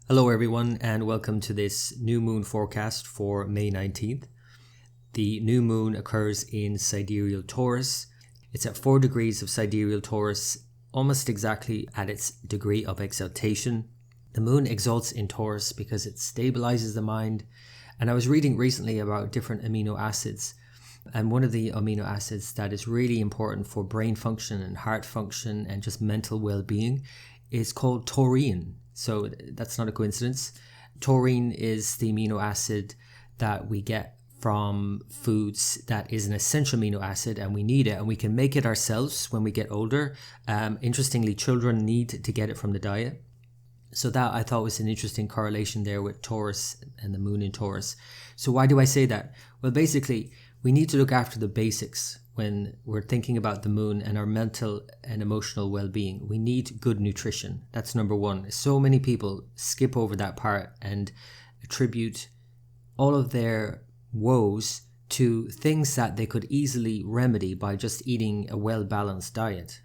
Hello everyone and welcome to this new moon forecast for May 19th. The new moon occurs in sidereal Taurus. It's at 4 degrees of sidereal Taurus, almost exactly at its degree of exaltation. The moon exalts in Taurus because it stabilizes the mind. And I was reading recently about different amino acids. And one of the amino acids that is really important for brain function and heart function and just mental well-being is called taurine. So that's not a coincidence. Taurine is the amino acid that we get from foods that is an essential amino acid, and we need it, and we can make it ourselves when we get older. Interestingly, children need to get it from the diet. So that I thought was an interesting correlation there with Taurus and the moon in Taurus. So why do I say that? Well, basically, we need to look after the basics when we're thinking about the moon and our mental and emotional well-being. We need good nutrition. That's number one. So many people skip over that part and attribute all of their woes to things that they could easily remedy by just eating a well-balanced diet.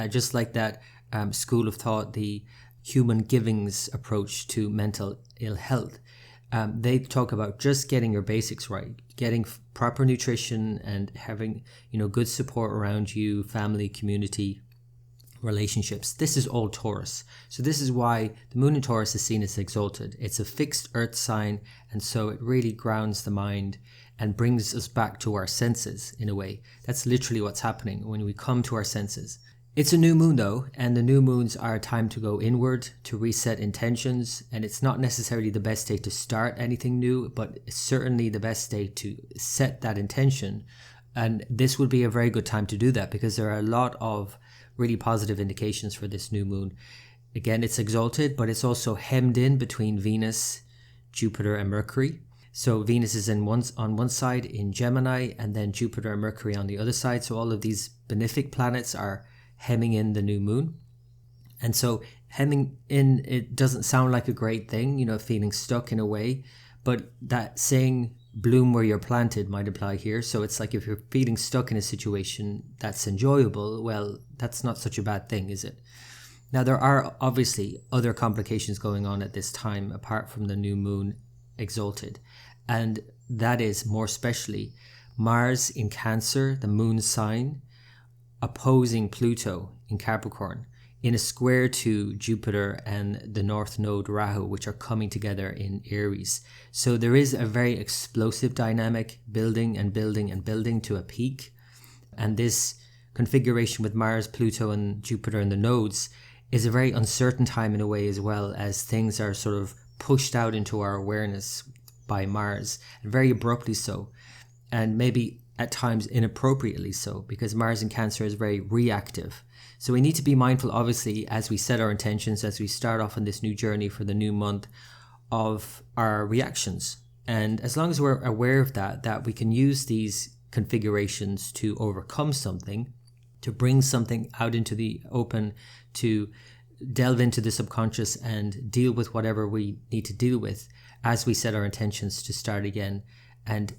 Just like that school of thought, the human givings approach to mental ill health. They talk about just getting your basics right, getting proper nutrition and having, good support around you, family, community, relationships. This is all Taurus. So this is why the moon in Taurus is seen as exalted. It's a fixed earth sign, and so it really grounds the mind and brings us back to our senses in a way. That's literally what's happening when we come to our senses. It's a new moon though, and the new moons are a time to go inward, to reset intentions, and it's not necessarily the best day to start anything new, but it's certainly the best day to set that intention. And this would be a very good time to do that because there are a lot of really positive indications for this new moon. Again, it's exalted, but it's also hemmed in between Venus, Jupiter, and Mercury. So Venus is on one side in Gemini, and then Jupiter and Mercury on the other side. So all of these benefic planets are hemming in the new moon. And so hemming in, it doesn't sound like a great thing, feeling stuck in a way, but that saying bloom where you're planted might apply here. So it's like if you're feeling stuck in a situation that's enjoyable, well, that's not such a bad thing, is it? Now, there are obviously other complications going on at this time apart from the new moon exalted. And that is more especially Mars in Cancer, the moon sign, opposing Pluto in Capricorn in a square to Jupiter and the North Node Rahu, which are coming together in Aries. So there is a very explosive dynamic building and building and building to a peak. And this configuration with Mars, Pluto, and Jupiter and the nodes is a very uncertain time in a way, as well as things are sort of pushed out into our awareness by Mars, and very abruptly so. And maybe at times inappropriately so, because Mars in Cancer is very reactive. So we need to be mindful, obviously, as we set our intentions, as we start off on this new journey for the new month, of our reactions. And as long as we're aware of that we can use these configurations to overcome something, to bring something out into the open, to delve into the subconscious and deal with whatever we need to deal with as we set our intentions to start again. And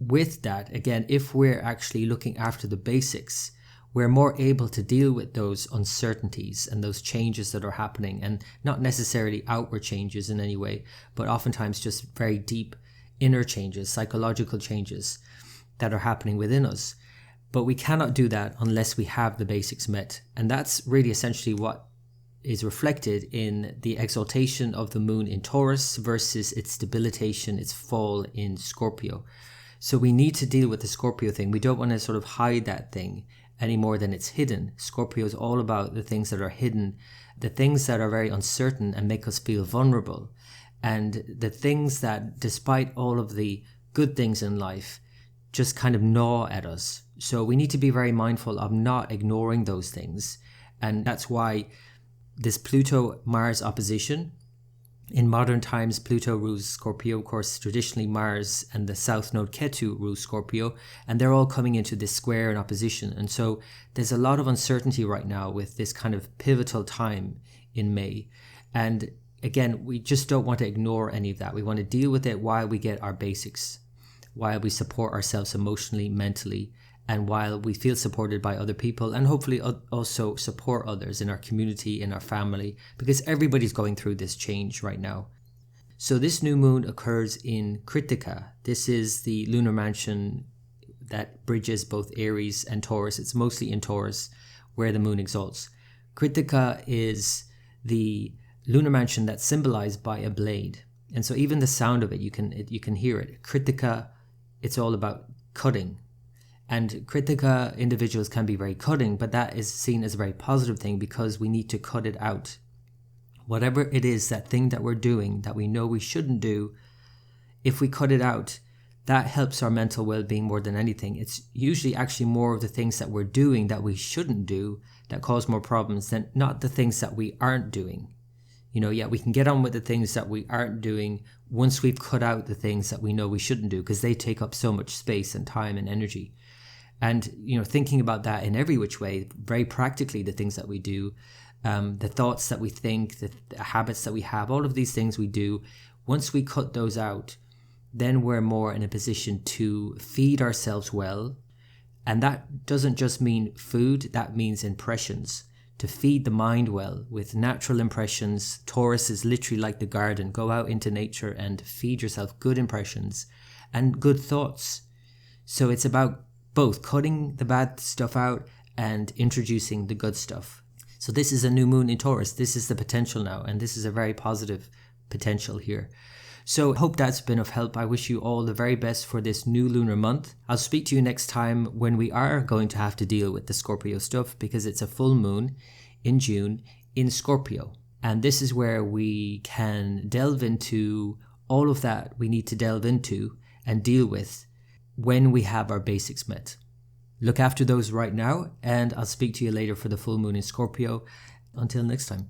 with that, again, if we're actually looking after the basics, we're more able to deal with those uncertainties and those changes that are happening, and not necessarily outward changes in any way, but oftentimes just very deep inner changes, psychological changes that are happening within us. But we cannot do that unless we have the basics met. And that's really essentially what is reflected in the exaltation of the moon in Taurus versus its debilitation, its fall in Scorpio. So we need to deal with the Scorpio thing. We don't want to sort of hide that thing any more than it's hidden. Scorpio is all about the things that are hidden, the things that are very uncertain and make us feel vulnerable, and the things that, despite all of the good things in life, just kind of gnaw at us. So we need to be very mindful of not ignoring those things. And that's why this Pluto-Mars opposition, in modern times, Pluto rules Scorpio. Of course, traditionally Mars and the South Node Ketu rules Scorpio, and they're all coming into this square in opposition. And so there's a lot of uncertainty right now with this kind of pivotal time in May. And again, we just don't want to ignore any of that. We want to deal with it while we get our basics, while we support ourselves emotionally, mentally, And while we feel supported by other people, and hopefully also support others in our community, in our family, because everybody's going through this change right now. So this new moon occurs in Kṛttikā. This is the lunar mansion that bridges both Aries and Taurus. It's mostly in Taurus where the moon exalts. Kṛttikā is the lunar mansion that's symbolized by a blade. And so even the sound of it, you can hear it. Kritika, it's all about cutting. And Kṛttikā individuals can be very cutting, but that is seen as a very positive thing because we need to cut it out. Whatever it is, that thing that we're doing that we know we shouldn't do, if we cut it out, that helps our mental well-being more than anything. It's usually actually more of the things that we're doing that we shouldn't do that cause more problems than not the things that we aren't doing. We can get on with the things that we aren't doing once we've cut out the things that we know we shouldn't do because they take up so much space and time and energy. And, thinking about that in every which way, very practically, the things that we do, the thoughts that we think, the habits that we have, all of these things we do, once we cut those out, then we're more in a position to feed ourselves well. And that doesn't just mean food, that means impressions. To feed the mind well with natural impressions. Taurus is literally like the garden. Go out into nature and feed yourself good impressions and good thoughts. So it's about both cutting the bad stuff out and introducing the good stuff. So this is a new moon in Taurus. This is the potential now, and this is a very positive potential here. So I hope that's been of help. I wish you all the very best for this new lunar month. I'll speak to you next time when we are going to have to deal with the Scorpio stuff because it's a full moon in June in Scorpio. And this is where we can delve into all of that we need to delve into and deal with when we have our basics met. Look after those right now, and I'll speak to you later for the full moon in Scorpio. Until next time.